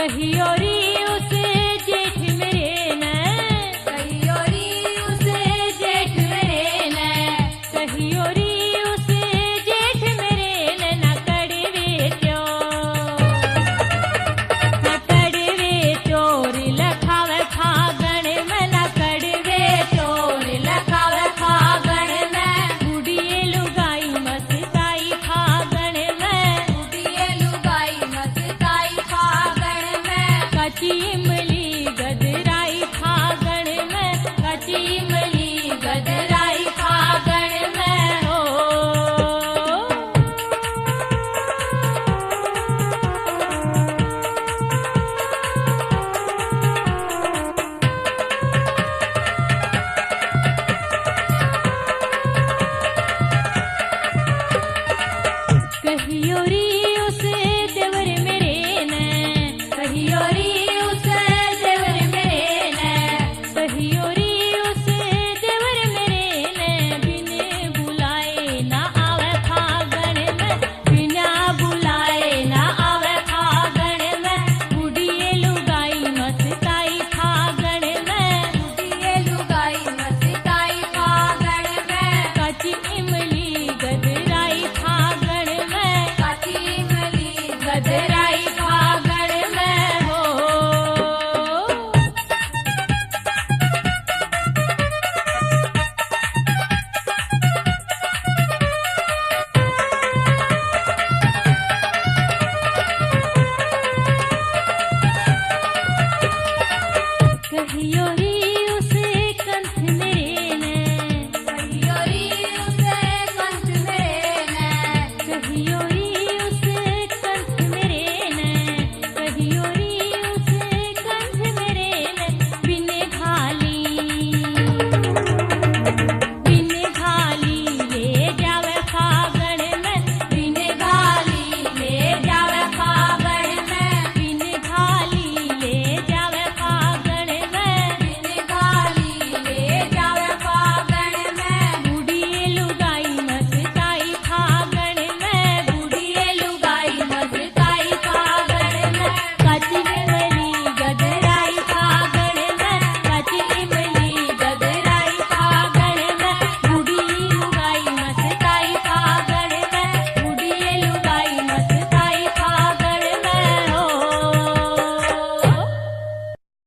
कहियो री उस जेठ मेरे ने, कहियो री उस जेठ मेरे ने, कहियो री उस जेठ मेरे ने न कड़वे चोर लखावे फागण में, न कड़वे चोर लखावे फागण में, बुढ़िए लुगाई मस्ताई फागण में, बुढ़िए लुगाई मस्ताई फागण में, कच्ची इमली गदराई फागण में, कच्ची इमली गदराई फागण में हो। कहियो री उस देवर मेरे ने, कहियो री उस देवर मेरे ने, कहियो री उस देवर मेरे ने, बिन बुलाए ना आवे फागण में, बिना बुलाए ना आवे फागण में, बुढ़िए लुगाई मस्ताई फागण में, बुढ़िए लुगाई मस्ताई फागण में, कच्ची इमली गदराई फागण में, काची इमली गदराई फागण में हो। कहियो री उस कंठ मेरे ने, कहियो री उस कंठ मेरे ने, कहियो